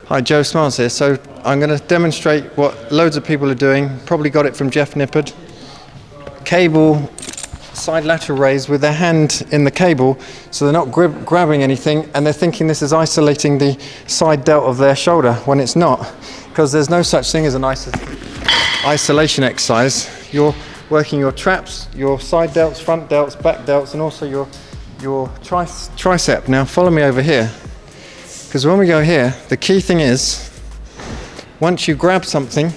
Hi, Joe Smiles here. So I'm going to demonstrate what loads of people are doing. Probably got it from Jeff Nippard. Cable side lateral raise with their hand in the cable, so they're not grabbing anything, and they're thinking this is isolating the side delt of their shoulder when it's not, because there's no such thing as an isolation exercise. You're working your traps, your side delts, front delts, back delts, and also your tricep. Now follow me over here, because when we go here, the key thing is, once you grab something,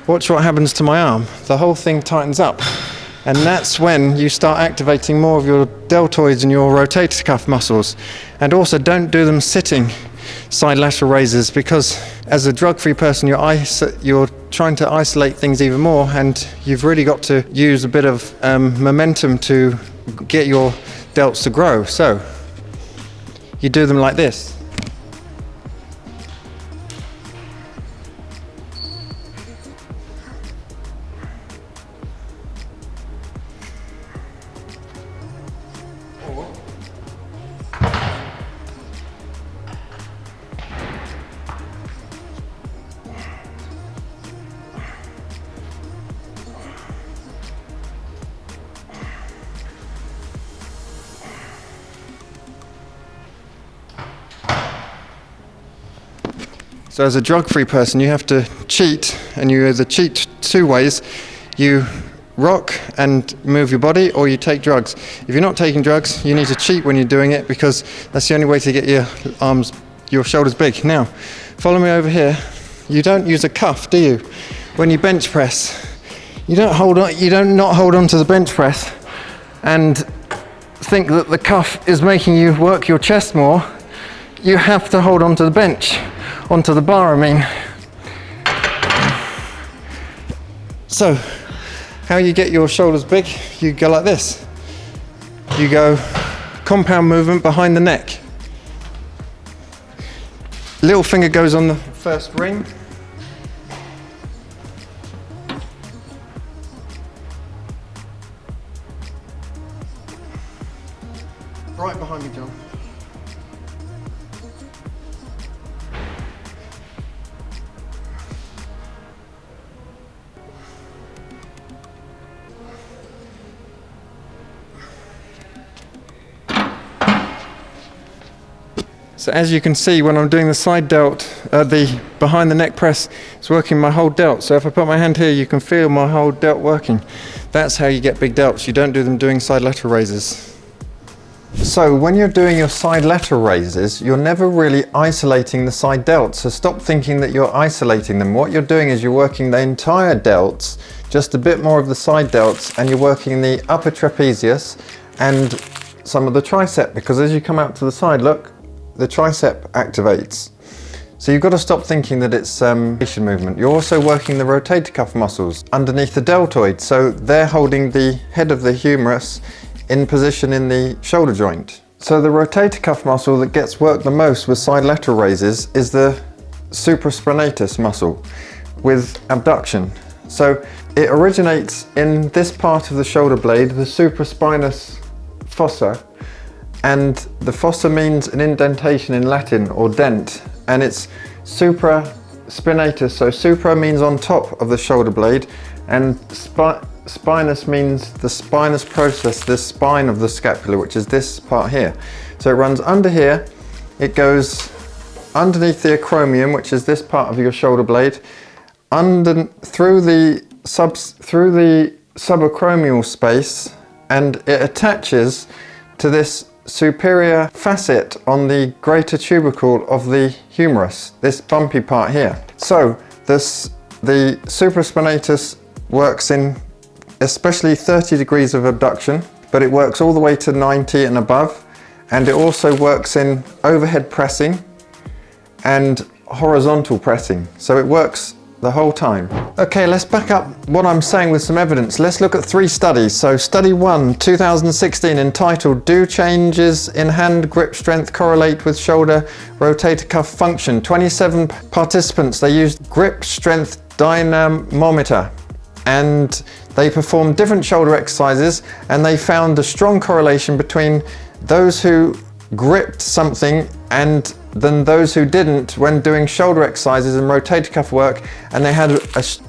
watch what happens to my arm. The whole thing tightens up. And that's when you start activating more of your deltoids and your rotator cuff muscles. And also don't do them sitting side lateral raises, because as a drug-free person, you're trying to isolate things even more, and you've really got to use a bit of momentum to get your delts to grow. So you do them like this. So as a drug-free person, you have to cheat, and you either cheat two ways. You rock and move your body, or you take drugs. If you're not taking drugs, you need to cheat when you're doing it, because that's the only way to get your arms, your shoulders big. Now, follow me over here. You don't use a cuff, do you? When you bench press, you don't not hold on to the bench press and think that the cuff is making you work your chest more. You have to hold on to the bench. Onto the bar, I mean. So, how you get your shoulders big, you go like this. You go compound movement behind the neck. Little finger goes on the first ring. Right behind me, John. So as you can see, when I'm doing the side delt, the behind the neck press, it's working my whole delt. So if I put my hand here, you can feel my whole delt working. That's how you get big delts. You don't do them doing side lateral raises. So when you're doing your side lateral raises, you're never really isolating the side delts. So stop thinking that you're isolating them. What you're doing is you're working the entire delts, just a bit more of the side delts, and you're working the upper trapezius and some of the tricep, because as you come out to the side, look, the tricep activates. So you've got to stop thinking that it's movement. You're also working the rotator cuff muscles underneath the deltoid. So they're holding the head of the humerus in position in the shoulder joint. So the rotator cuff muscle that gets worked the most with side lateral raises is the supraspinatus muscle with abduction. So it originates in this part of the shoulder blade, the supraspinous fossa. And the fossa means an indentation in Latin, or dent, and it's supraspinatus. So supra means on top of the shoulder blade, and spinous means the spinous process, the spine of the scapula, which is this part here. So it runs under here, it goes underneath the acromion, which is this part of your shoulder blade, through the subacromial space, and it attaches to this superior facet on the greater tubercle of the humerus, this bumpy part here. So the supraspinatus works in especially 30 degrees of abduction, but it works all the way to 90 and above, and it also works in overhead pressing and horizontal pressing. So it works the whole time. Okay, let's back up what I'm saying with some evidence. Let's look at 3 studies. So study 1, 2016, entitled "Do Changes in Hand Grip Strength Correlate with Shoulder Rotator Cuff Function?" 27 participants, they used grip strength dynamometer, and they performed different shoulder exercises, and they found a strong correlation between those who gripped something and than those who didn't when doing shoulder exercises and rotator cuff work, and they had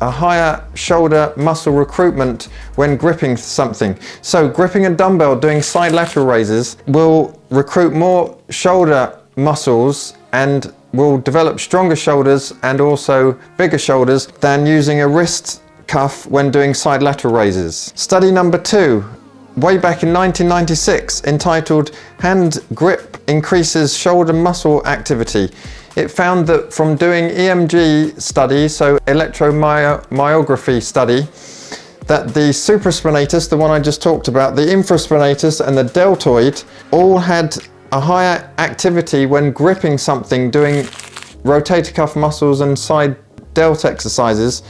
a higher shoulder muscle recruitment when gripping something. So gripping a dumbbell, doing side lateral raises will recruit more shoulder muscles and will develop stronger shoulders and also bigger shoulders than using a wrist cuff when doing side lateral raises. Study number 2, way back in 1996, entitled Hand Grip Increases Shoulder Muscle Activity. It found that from doing EMG study, so electromyography study, that the supraspinatus, the one I just talked about, the infraspinatus and the deltoid all had a higher activity when gripping something, doing rotator cuff muscles and side delt exercises.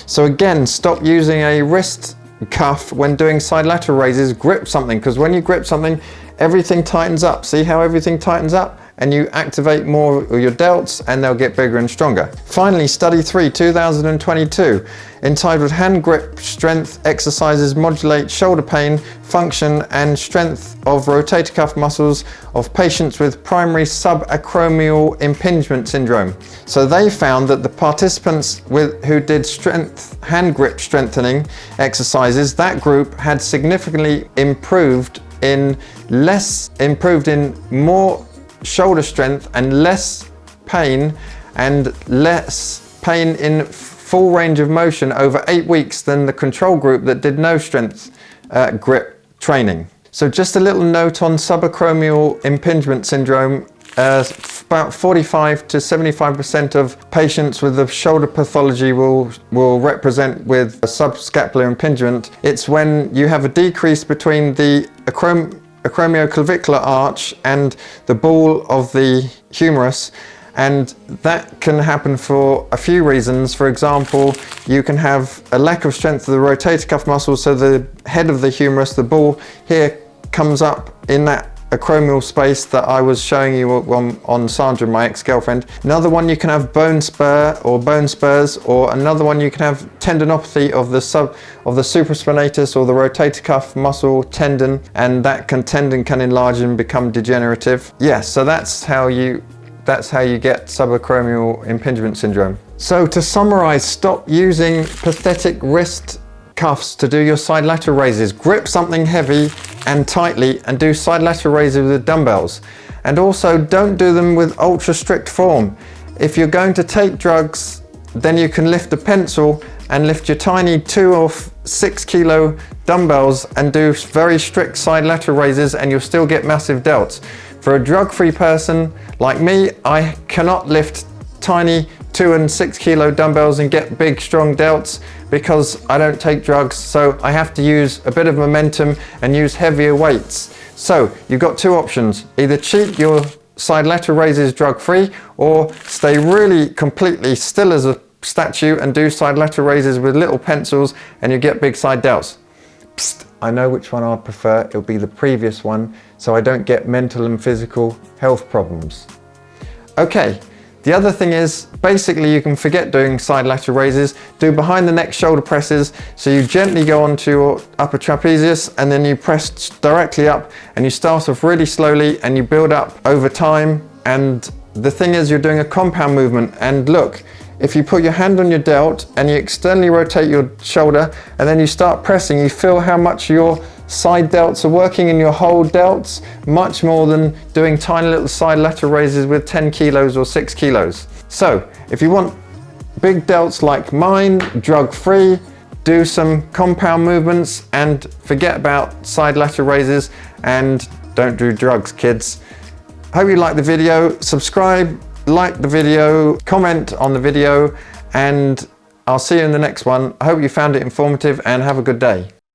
So again, stop using a wrist cuff when doing side lateral raises. Grip something, because when you grip something, everything tightens up. See how everything tightens up? And you activate more of your delts and they'll get bigger and stronger. Finally, study 3, 2022, entitled Hand Grip Strength Exercises Modulate Shoulder Pain, Function and Strength of Rotator Cuff Muscles of Patients with Primary Subacromial Impingement Syndrome. So they found that the participants who did hand grip strengthening exercises, that group had significantly improved in more shoulder strength and less pain in full range of motion over 8 weeks than the control group that did no strength grip training. So just a little note on subacromial impingement syndrome. About 45 to 75% of patients with the shoulder pathology will represent with a subscapular impingement. It's when you have a decrease between the acromioclavicular arch and the ball of the humerus, and that can happen for a few reasons. For example, you can have a lack of strength of the rotator cuff muscle, so the head of the humerus, the ball here, comes up in that acromial space that I was showing you on Sandra, my ex-girlfriend. Another one, you can have bone spur or bone spurs, or another one, you can have tendinopathy of the supraspinatus or the rotator cuff muscle tendon, and that tendon can enlarge and become degenerative. Yes, so that's how you get subacromial impingement syndrome. So to summarize, stop using pathetic wrist cuffs to do your side lateral raises. Grip something heavy and tightly and do side lateral raises with dumbbells. And also don't do them with ultra strict form. If you're going to take drugs, then you can lift a pencil and lift your tiny 2 or 6 kilo dumbbells and do very strict side lateral raises, and you'll still get massive delts. For a drug-free person like me, I cannot lift tiny 2 and 6 kilo dumbbells and get big strong delts because I don't take drugs, so I have to use a bit of momentum and use heavier weights. So you've got 2 options: either cheat your side lateral raises drug-free, or stay really completely still as a statue and do side lateral raises with little pencils and you get big side delts. Psst, I know which one I'd prefer. It'll be the previous one, so I don't get mental and physical health problems. Okay. The other thing is, basically you can forget doing side lateral raises, do behind the neck shoulder presses. So you gently go onto your upper trapezius and then you press directly up, and you start off really slowly and you build up over time. And the thing is, you're doing a compound movement. And look, if you put your hand on your delt and you externally rotate your shoulder and then you start pressing, you feel how much your side delts are working in your whole delts, much more than doing tiny little side lateral raises with 10 kilos or 6 kilos. So if you want big delts like mine, drug-free, do some compound movements and forget about side lateral raises, and don't do drugs, kids. Hope you like the video. Subscribe, like the video, comment on the video, and I'll see you in the next one. I hope you found it informative, and have a good day.